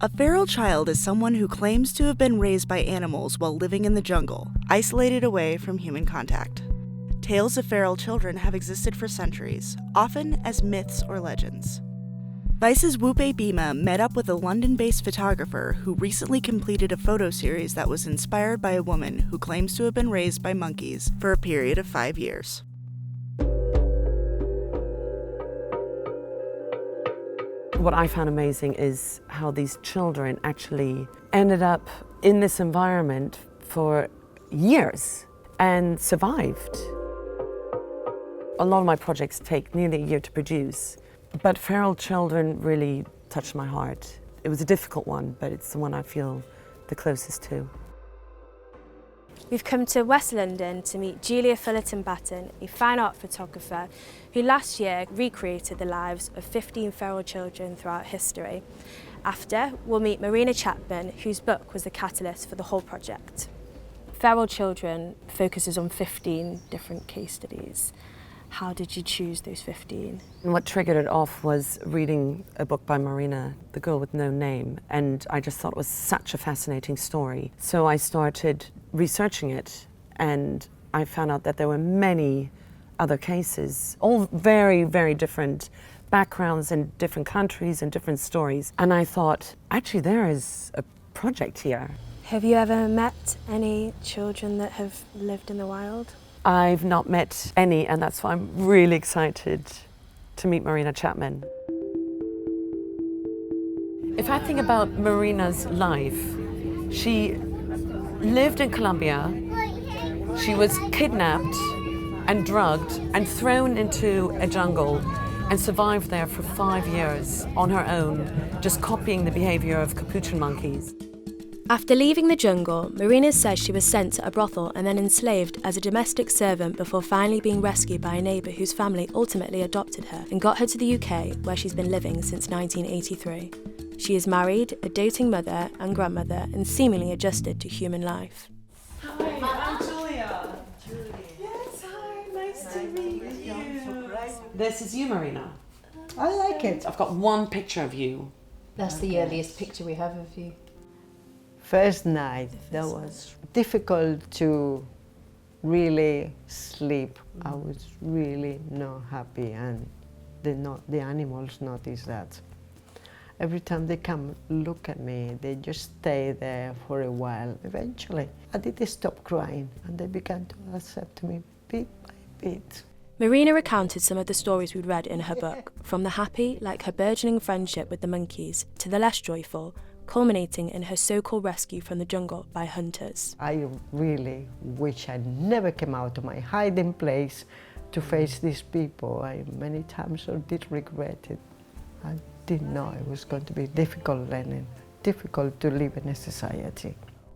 A feral child is someone who claims to have been raised by animals while living in the jungle, isolated away from human contact. Tales of feral children have existed for centuries, often as myths or legends. Vice's Wupe Bima met up with a London-based photographer who recently completed a photo series that was inspired by a woman who claims to have been raised by monkeys for a period of 5 years. What I found amazing is how these children actually ended up in this environment for years and survived. A lot of my projects take nearly a year to produce, but feral children really touched my heart. It was a difficult one, but it's the one I feel the closest to. We've come to West London to meet Julia Fullerton-Batten, a fine art photographer who last year recreated the lives of 15 feral children throughout history. After, we'll meet Marina Chapman, whose book was the catalyst for the whole project. Feral Children focuses on 15 different case studies. How did you choose those 15? And what triggered it off was reading a book by Marina, The Girl with No Name, and I just thought it was such a fascinating story. So I started researching it, and I found out that there were many other cases, all very, very different backgrounds in different countries and different stories. And I thought, actually, there is a project here. Have you ever met any children that have lived in the wild? I've not met any, and that's why I'm really excited to meet Marina Chapman. If I think about Marina's life, she lived in Colombia. She was kidnapped and drugged and thrown into a jungle and survived there for 5 years on her own, just copying the behavior of capuchin monkeys. After leaving the jungle, Marina says she was sent to a brothel and then enslaved as a domestic servant before finally being rescued by a neighbour whose family ultimately adopted her and got her to the UK, where she's been living since 1983. She is married, a doting mother and grandmother, and seemingly adjusted to human life. Hi, I'm Julia. Yes, hi, nice to meet you. This is you, Marina. I like it. I've got one picture of you. That's the earliest picture we have of you. First night, that was difficult to really sleep. I was really not happy, and the animals noticed that. Every time they come look at me, they just stay there for a while. Eventually, I did stop crying, and they began to accept me bit by bit. Marina recounted some of the stories we'd read in her book, from the happy, like her burgeoning friendship with the monkeys, to the less joyful, culminating in her so-called rescue from the jungle by hunters. I really wish I never came out of my hiding place to face these people. I many times did regret it. I didn't know it was going to be difficult learning, difficult to live in a society.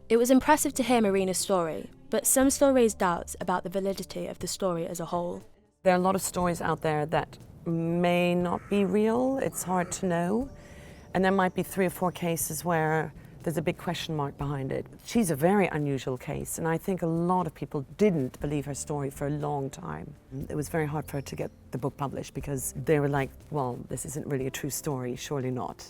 It was impressive to hear Marina's story, but some still raised doubts about the validity of the story as a whole. There are a lot of stories out there that may not be real. It's hard to know. And there might be 3 or 4 cases where there's a big question mark behind it. She's a very unusual case, and I think a lot of people didn't believe her story for a long time. It was very hard for her to get the book published because they were like, well, this isn't really a true story, surely not.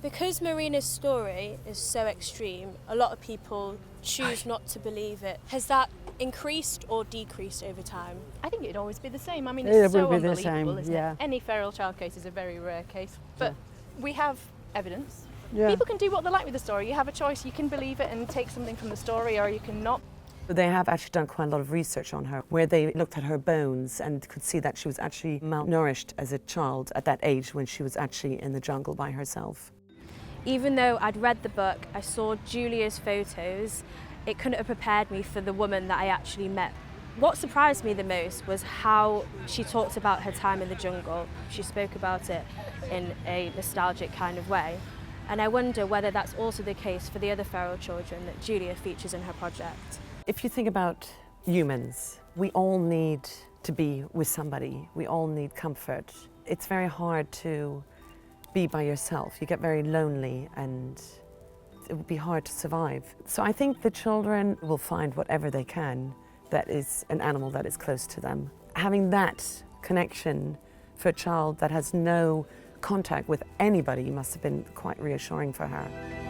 Because Marina's story is so extreme, a lot of people choose not to believe it. Has that increased or decreased over time? I think it'd always be the same. I mean, It it's so will be the unbelievable, same, isn't yeah. it? Any feral child case is a very rare case, but we have evidence. Yeah. People can do what they like with the story. You have a choice. You can believe it and take something from the story, or you can not. They have actually done quite a lot of research on her, where they looked at her bones and could see that she was actually malnourished as a child at that age when she was actually in the jungle by herself. Even though I'd read the book, I saw Julia's photos, it couldn't have prepared me for the woman that I actually met. What surprised me the most was how she talked about her time in the jungle. She spoke about it in a nostalgic kind of way. And I wonder whether that's also the case for the other feral children that Julia features in her project. If you think about humans, we all need to be with somebody. We all need comfort. It's very hard to be by yourself. You get very lonely and it would be hard to survive. So I think the children will find whatever they can that is an animal that is close to them. Having that connection for a child that has no contact with anybody must have been quite reassuring for her.